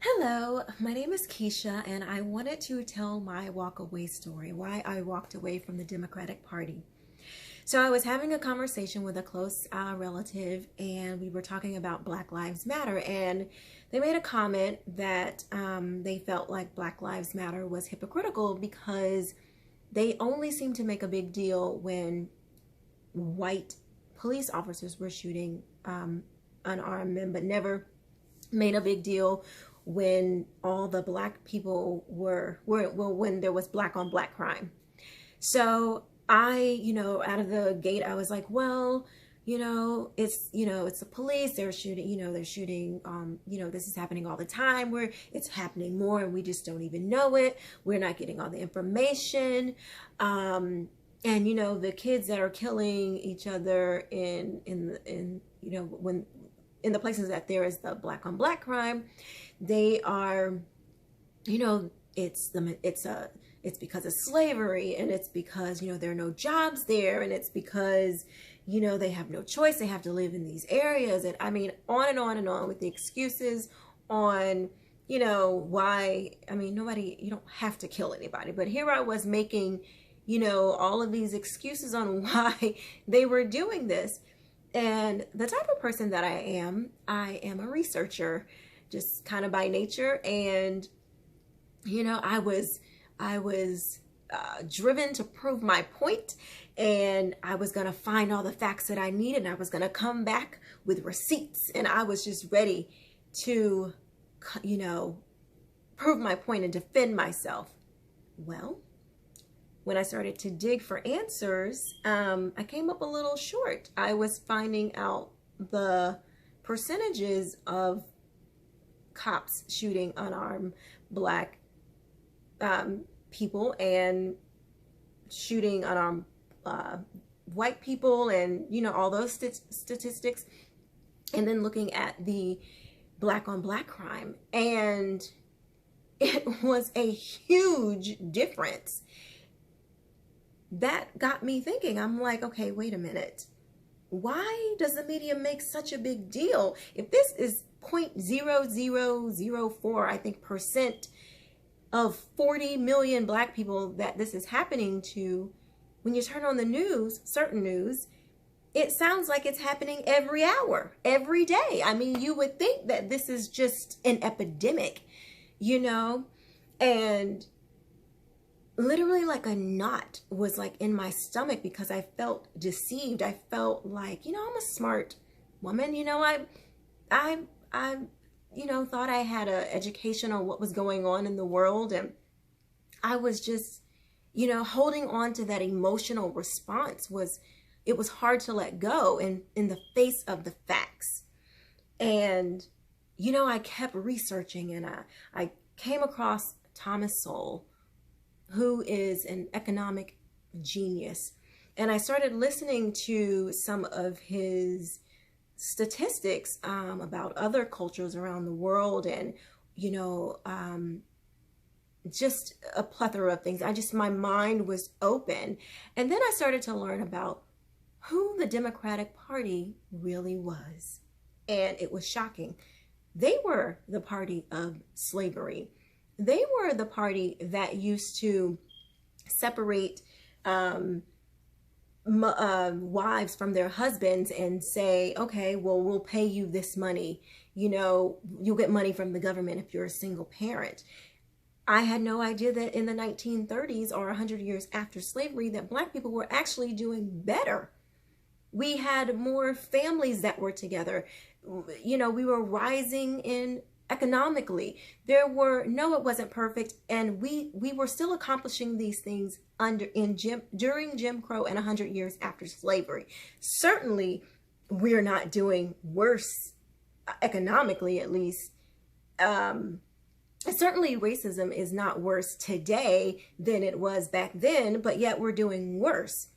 Hello, my name is Quisha, and I wanted to tell my walk away story, why I walked away from the Democratic Party. So I was having a conversation with a close relative, and we were talking about Black Lives Matter, and they made a comment that they felt like Black Lives Matter was hypocritical because they only seemed to make a big deal when white police officers were shooting unarmed men, but never made a big deal when all the black people were when there was black on black crime. So I, out of the gate, I was like, well, it's the police. They're shooting, they're shooting, this is happening all the time, where it's happening more and we just don't even know it. We're not getting all the information. And, the kids that are killing each other when in the places that there is the black on black crime, they are, it's because of slavery, and it's because, there are no jobs there, and it's because, they have no choice. They have to live in these areas. And I mean, on and on and on with the excuses on, why, you don't have to kill anybody. But here I was making, all of these excuses on why they were doing this. And the type of person that I am a researcher, just kind of by nature. And, I was driven to prove my point, and I was going to find all the facts that I needed, and I was going to come back with receipts, and I was just ready to, prove my point and defend myself. Well, when I started to dig for answers, I came up a little short. I was finding out the percentages of cops shooting unarmed black people and shooting unarmed white people, and all those statistics, and then looking at the black on black crime, and it was a huge difference. That got me thinking. I'm like, okay, wait a minute. Why does the media make such a big deal? If this is 0.0004, I think, percent of 40 million black people that this is happening to, when you turn on the news, certain news, it sounds like it's happening every hour, every day. I mean, you would think that this is just an epidemic, and literally like a knot was like in my stomach because I felt deceived. I felt like, I'm a smart woman. I thought I had an education on what was going on in the world. And I was just, holding on to that emotional response it was hard to let go in the face of the facts. And, I kept researching, and I came across Thomas Sowell, who is an economic genius. And I started listening to some of his statistics about other cultures around the world, and, just a plethora of things. My mind was open. And then I started to learn about who the Democratic Party really was. And it was shocking. They were the party of slavery. They were the party that used to separate wives from their husbands and say, okay, well, we'll pay you this money. You'll get money from the government if you're a single parent. I had no idea that in the 1930s, or 100 years after slavery, that black people were actually doing better. We had more families that were together. We were rising in economically. It wasn't perfect, and we were still accomplishing these things during Jim Crow and 100 years after slavery. Certainly, we're not doing worse economically, at least. Certainly, racism is not worse today than it was back then, but yet we're doing worse.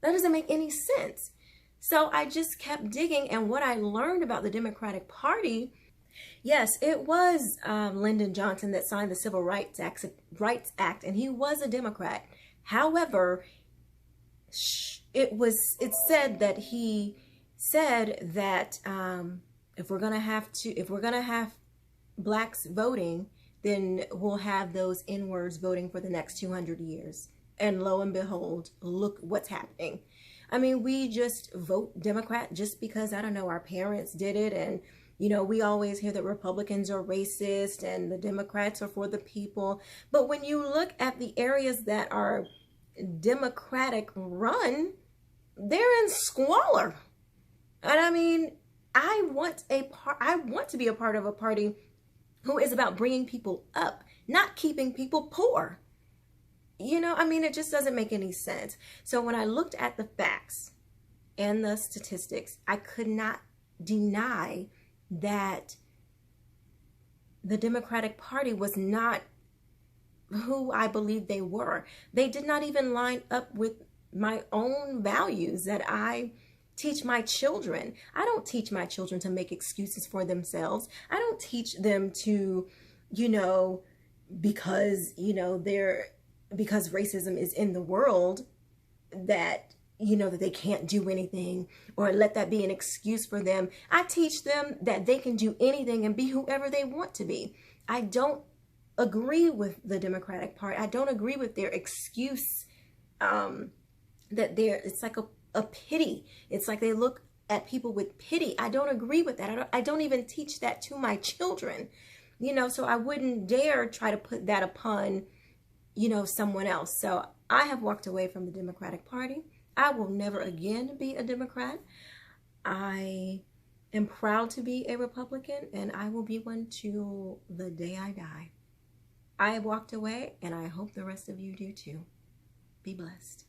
That doesn't make any sense. So I just kept digging, and what I learned about the Democratic Party, yes, it was Lyndon Johnson that signed the Civil Rights Act, and he was a Democrat. However, it's said that he said that if we're gonna have blacks voting, then we'll have those N-words voting for the next 200 years. And lo and behold, look what's happening. I mean, we just vote Democrat just because, I don't know, our parents did it. And, you know, we always hear that Republicans are racist and the Democrats are for the people. But when you look at the areas that are Democratic run, they're in squalor. And I mean, I want to be a part of a party who is about bringing people up, not keeping people poor. You know, I mean, it just doesn't make any sense. So when I looked at the facts and the statistics, I could not deny that the Democratic Party was not who I believed they were. They did not even line up with my own values that I teach my children. I don't teach my children to make excuses for themselves. I don't teach them to, you know, because racism is in the world, that, you know, that they can't do anything, or let that be an excuse for them. I teach them that they can do anything and be whoever they want to be. I don't agree with the Democratic Party. I don't agree with their excuse that it's like a pity. It's like they look at people with pity. I don't agree with that. I don't even teach that to my children, you know, so I wouldn't dare try to put that upon, you know, someone else. So I have walked away from the Democratic Party. I will never again be a Democrat. I am proud to be a Republican, and I will be one till the day I die. I walked away, and I hope the rest of you do too. Be blessed.